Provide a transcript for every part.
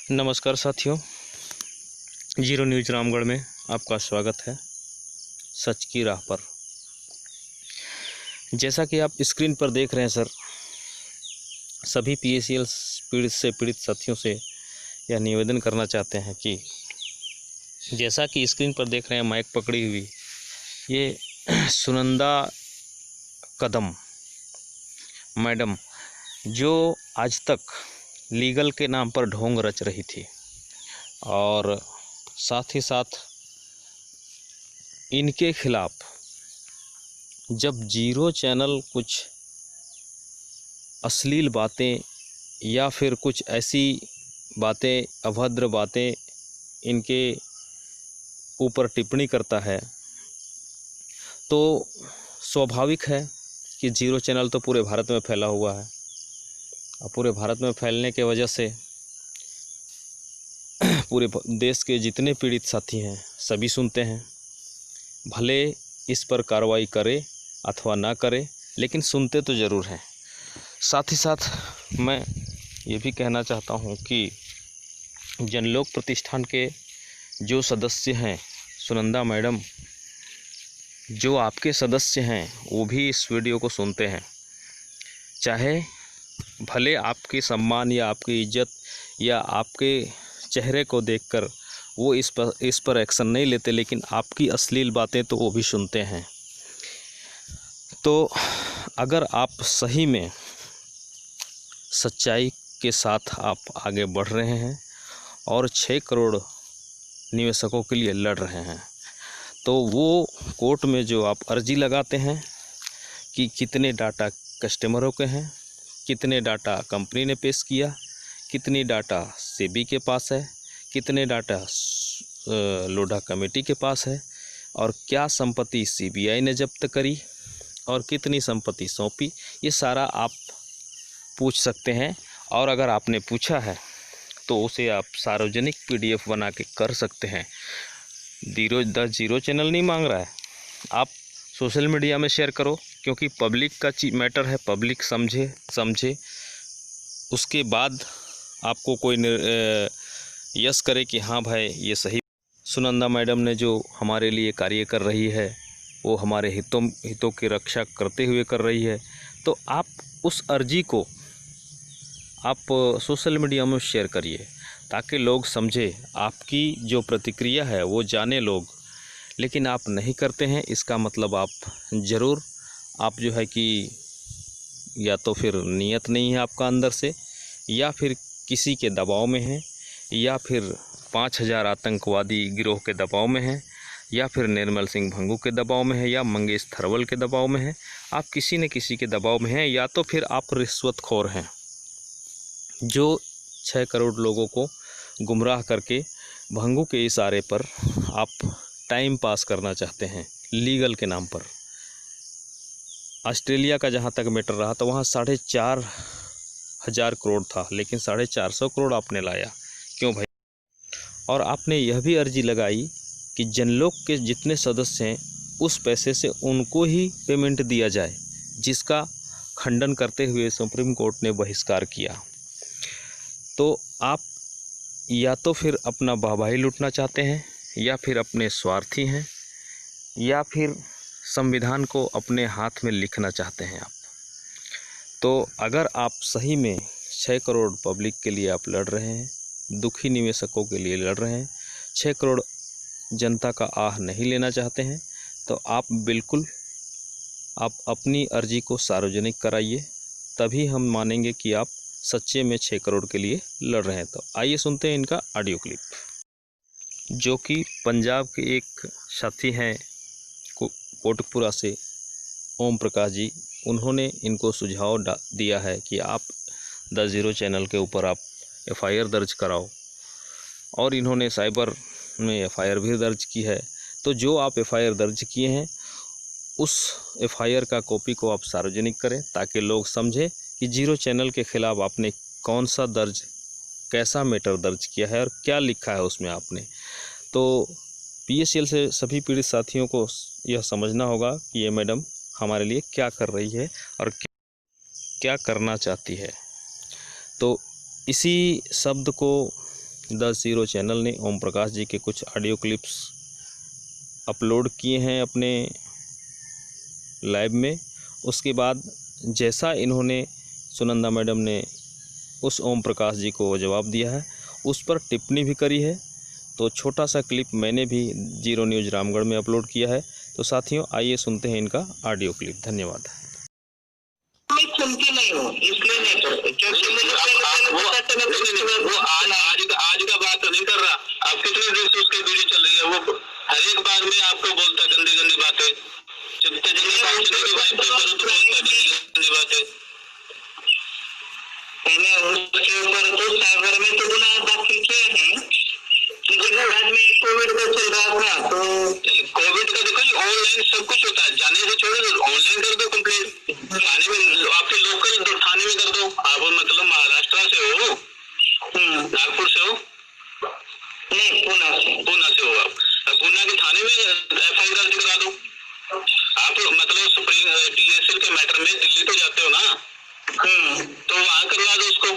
नमस्कार साथियों, zero news Ramgarh में आपका स्वागत है। सच की राह पर जैसा कि आप स्क्रीन पर देख रहे हैं सर, सभी पीएसीएल पीड़ित साथियों से यह निवेदन करना चाहते हैं कि जैसा कि स्क्रीन पर देख रहे हैं माइक पकड़ी हुई ये सुनंदा कदम मैडम, जो आज तक लीगल के नाम पर ढोंग रच रही थी और साथ ही साथ इनके खिलाफ जब जीरो चैनल कुछ अश्लील बातें या फिर कुछ ऐसी बातें, अभद्र बातें इनके ऊपर टिप्पणी करता है तो स्वाभाविक है कि जीरो चैनल तो पूरे भारत में फैला हुआ है और पूरे भारत में फैलने के वजह से पूरे देश के जितने पीड़ित साथी हैं सभी सुनते हैं। भले इस पर कार्रवाई करे अथवा ना करे, लेकिन सुनते तो ज़रूर हैं। साथ ही साथ मैं ये भी कहना चाहता हूँ कि जनलोक प्रतिष्ठान के जो सदस्य हैं, सुनंदा मैडम जो आपके सदस्य हैं, वो भी इस वीडियो को सुनते हैं। चाहे भले आपके सम्मान या आपकी इज्जत या आपके चेहरे को देखकर वो इस पर एक्शन नहीं लेते, लेकिन आपकी अश्लील बातें तो वो भी सुनते हैं। तो अगर आप सही में सच्चाई के साथ आप आगे बढ़ रहे हैं और 6 करोड़ निवेशकों के लिए लड़ रहे हैं, तो वो कोर्ट में जो आप अर्जी लगाते हैं कि कितने डाटा कस्टमरों के हैं, कितने डाटा कंपनी ने पेश किया, कितनी डाटा सेबी के पास है, कितने डाटा लोढ़ा कमेटी के पास है और क्या संपत्ति सीबीआई ने जब्त करी और कितनी संपत्ति सौंपी, ये सारा आप पूछ सकते हैं। और अगर आपने पूछा है तो उसे आप सार्वजनिक पीडीएफ बना के कर सकते हैं। जीरो चैनल नहीं मांग रहा है, आप सोशल मीडिया में शेयर करो, क्योंकि पब्लिक का मैटर है, पब्लिक समझे उसके बाद आपको कोई यस करे कि हाँ भाई ये सही। सुनंदा मैडम ने जो हमारे लिए कार्य कर रही है वो हमारे हितों की रक्षा करते हुए कर रही है, तो आप उस अर्जी को आप सोशल मीडिया में शेयर करिए ताकि लोग समझे, आपकी जो प्रतिक्रिया है वो जाने लोग। लेकिन आप नहीं करते हैं, इसका मतलब आप ज़रूर आप जो है कि या तो फिर नीयत नहीं है आपका अंदर से, या फिर किसी के दबाव में है, या फिर 5000 आतंकवादी गिरोह के दबाव में है, या फिर निर्मल सिंह भंगू के दबाव में है, या मंगेश थरवल के दबाव में है। आप किसी न किसी के दबाव में हैं, या तो फिर आप रिश्वतखोर हैं जो 6 करोड़ लोगों को गुमराह करके भंगू के इशारे पर आप टाइम पास करना चाहते हैं लीगल के नाम पर। ऑस्ट्रेलिया का जहाँ तक मैटर रहा तो वहाँ 4,500 करोड़ था, लेकिन 450 करोड़ आपने लाया, क्यों भाई? और आपने यह भी अर्जी लगाई कि जनलोक के जितने सदस्य हैं उस पैसे से उनको ही पेमेंट दिया जाए, जिसका खंडन करते हुए सुप्रीम कोर्ट ने बहिष्कार किया। तो आप या तो फिर अपना वाहवाही लूटना चाहते हैं, या फिर अपने स्वार्थी हैं, या फिर संविधान को अपने हाथ में लिखना चाहते हैं आप। तो अगर आप सही में 6 करोड़ पब्लिक के लिए आप लड़ रहे हैं, दुखी निवेशकों के लिए लड़ रहे हैं, 6 करोड़ जनता का आह नहीं लेना चाहते हैं, तो आप बिल्कुल आप अपनी अर्जी को सार्वजनिक कराइए, तभी हम मानेंगे कि आप सच्चे में 6 करोड़ के लिए लड़ रहे हैं। तो आइए सुनते हैं इनका ऑडियो क्लिप, जो कि पंजाब के एक साथी हैं कोटकपुरा से, ओम प्रकाश जी। उन्होंने इनको सुझाव दिया है कि आप द जीरो चैनल के ऊपर आप एफआईआर दर्ज कराओ, और इन्होंने साइबर में एफआईआर भी दर्ज की है। तो जो आप एफआईआर दर्ज किए हैं उस एफआईआर का कॉपी को आप सार्वजनिक करें, ताकि लोग समझें कि जीरो चैनल के ख़िलाफ़ आपने कौन सा कैसा मैटर दर्ज किया है और क्या लिखा है उसमें आपने। तो पीएसीएल से सभी पीड़ित साथियों को यह समझना होगा कि ये मैडम हमारे लिए क्या कर रही है और क्या करना चाहती है। तो इसी शब्द को द ज़ीरो चैनल ने ओम प्रकाश जी के कुछ ऑडियो क्लिप्स अपलोड किए हैं अपने लाइव में। उसके बाद जैसा इन्होंने सुनंदा मैडम ने उस ओम प्रकाश जी को जवाब दिया है, उस पर टिप्पणी भी करी है। तो छोटा सा क्लिप मैंने भी जीरो न्यूज़ रामगढ़ में अपलोड किया है। तो साथियों, आइए सुनते हैं इनका ऑडियो क्लिप। धन्यवाद। मैं सुनती नहीं हूँ, इसलिए नहीं करते, क्योंकि मुझे वो आज का बात नहीं कर रहा। आप कितने दिन से उसकी वीडियो चल रही है, वो हर एक बार में आपको बोलता है गंदी गंदी बातें। जितने गंदी बातें मैंने उसके ऊपर तो साइबर में तो गुनाह दाखिल किए हैं, लेकिन बाद में कोविड का चल रहा था, तो कोविड का देखो जी, ऑनलाइन सब कुछ होता है। जाने से छोड़ो, ऑनलाइन कर दो कंप्लेंट। थाने में, आपके लोकल थाने में कर दो। आप मतलब महाराष्ट्र से हो, नागपुर से हो? नहीं, पूना से हो आप। पूना के थाने में FIR दर्ज करा दो। आप मतलब सुप्रीम TSL के मैटर में दिल्ली तो जाते हो ना, तो वहाँ करवा दो उसको।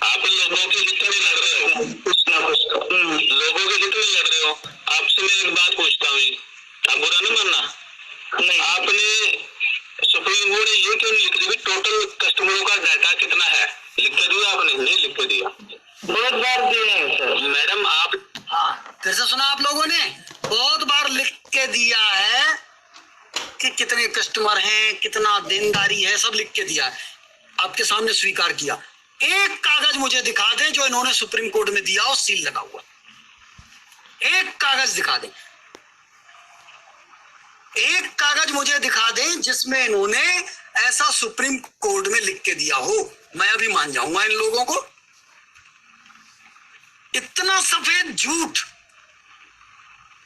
आप लोगों के जितने लड़ रहे हो, कुछ ना कुछ लोगों के जितने लड़ रहे हो, आपसे मैं एक बात पूछता हूँ, आप बुरा नहीं मानना। नहीं, आपने सुप्रीम कोर्ट ने ये क्यों नहीं लिख दी टोटल कस्टमरों का डाटा कितना है? लिख के दिया आपने? नहीं लिख के दिया। बहुत बार दिए हैं सर। मैडम आप, हाँ, फिर से सुना आप लोगों ने, बहुत बार लिख के दिया है कि कितने कस्टमर हैं, कितना देनदारी है, सब लिख के दिया है। आपके सामने स्वीकार किया। एक कागज मुझे दिखा दें जो इन्होंने सुप्रीम कोर्ट में दिया हो, सील लगा हुआ। एक कागज दिखा दें, एक कागज मुझे दिखा दें जिसमें इन्होंने ऐसा सुप्रीम कोर्ट में लिख के दिया हो, मैं अभी मान जाऊंगा इन लोगों को। इतना सफेद झूठ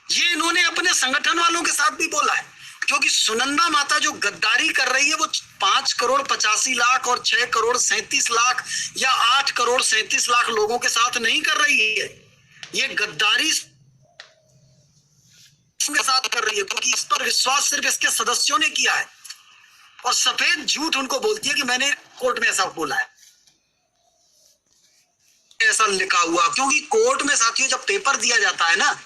ये इन्होंने अपने संगठन वालों के साथ भी बोला है, क्योंकि सुनंदा माता जो गद्दारी कर रही है वो 5 करोड़ 85 लाख और 6 करोड़ 37 लाख या 8 करोड़ 37 लाख लोगों के साथ नहीं कर रही है। ये गद्दारी के साथ कर रही है, क्योंकि इस पर विश्वास सिर्फ इसके सदस्यों ने किया है। और सफेद झूठ उनको बोलती है कि मैंने कोर्ट में ऐसा बोला है, ऐसा लिखा हुआ। क्योंकि कोर्ट में साथियों जब पेपर दिया जाता है ना,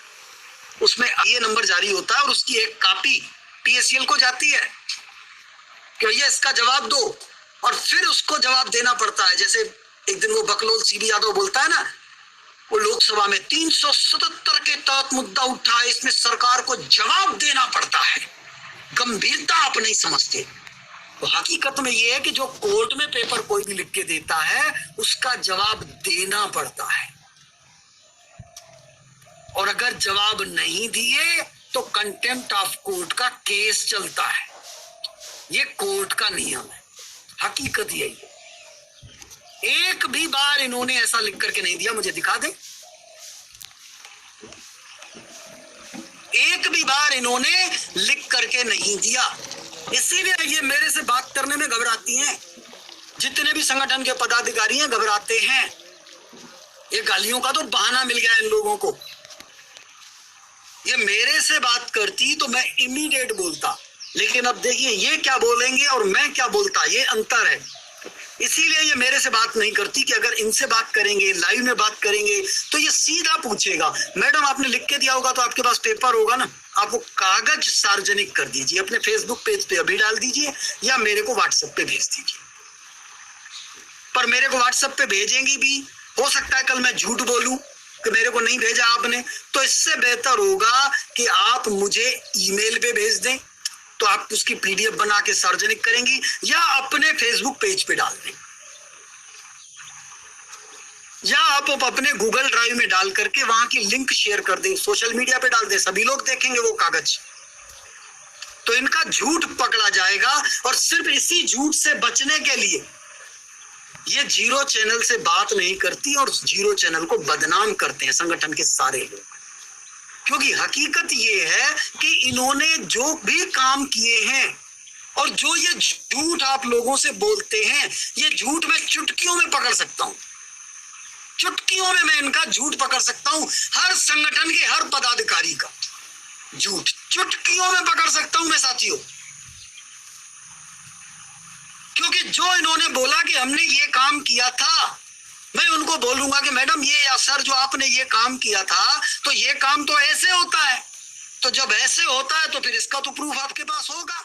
उसमें ये नंबर जारी होता है और उसकी एक कॉपी PSCL को जाती है कि भैया इसका जवाब दो, और फिर उसको जवाब देना पड़ता है। जैसे एक दिन वो बकलोल CB यादव बोलता है ना, वो लोकसभा में 377 के तहत मुद्दा उठा है, इसमें सरकार को जवाब देना पड़ता है। गंभीरता आप नहीं समझते। तो हकीकत में ये है कि जो कोर्ट में पेपर कोई भी लिख के देता है उसका जवाब देना पड़ता है, और अगर जवाब नहीं दिए तो कंटेम्प्ट ऑफ कोर्ट का केस चलता है। ये कोर्ट का नियम है, हकीकत यही है। एक भी बार इन्होंने ऐसा लिख करके नहीं दिया, मुझे दिखा दे। एक भी बार इन्होंने लिख करके नहीं दिया। इसीलिए ये मेरे से बात करने में घबराती हैं। जितने भी संगठन के पदाधिकारी हैं घबराते हैं। ये गालियों का तो बहाना मिल गया इन लोगों को। ये मेरे से बात करती तो मैं इमीडिएट बोलता, लेकिन अब देखिए ये क्या बोलेंगे और मैं क्या बोलता, ये अंतर है। इसीलिए ये मेरे से बात नहीं करती कि अगर इनसे बात करेंगे, लाइव में बात करेंगे, तो ये सीधा पूछेगा, मैडम आपने लिख के दिया होगा तो आपके पास पेपर होगा ना, आप वो कागज सार्वजनिक कर दीजिए, अपने फेसबुक पेज पे अभी डाल दीजिए या मेरे को व्हाट्सएप पे भेज दीजिए। पर मेरे को व्हाट्सएप पे भेजेंगी भी, हो सकता है कल मैं झूठ बोलूं कि मेरे को नहीं भेजा आपने, तो इससे बेहतर होगा कि आप मुझे ईमेल पे भेज दें, तो आप उसकी PDF बना के सार्वजनिक करेंगी या अपने फेसबुक पेज पे डाल दें, या आप अपने गूगल ड्राइव में डाल करके वहां की लिंक शेयर कर दें, सोशल मीडिया पे डाल दें, सभी लोग देखेंगे वो कागज। तो इनका झूठ पकड़ा जाएगा। और सिर्फ इसी झूठ से बचने के लिए ये जीरो चैनल से बात नहीं करती और जीरो चैनल को बदनाम करते हैं संगठन के सारे लोग। क्योंकि हकीकत ये है कि इन्होंने जो भी काम किए हैं और जो ये झूठ आप लोगों से बोलते हैं, ये झूठ मैं चुटकियों में पकड़ सकता हूं। चुटकियों में मैं इनका झूठ पकड़ सकता हूं। हर संगठन के हर पदाधिकारी का झूठ चुटकियों में पकड़ सकता हूं मैं साथियों। क्योंकि जो इन्होंने बोला कि हमने ये काम किया था, मैं उनको उनको बोलूंगा कि मैडम ये या सर जो आपने ये काम किया था तो ये काम तो ऐसे होता है, तो जब ऐसे होता है तो फिर इसका तो प्रूफ आपके पास होगा।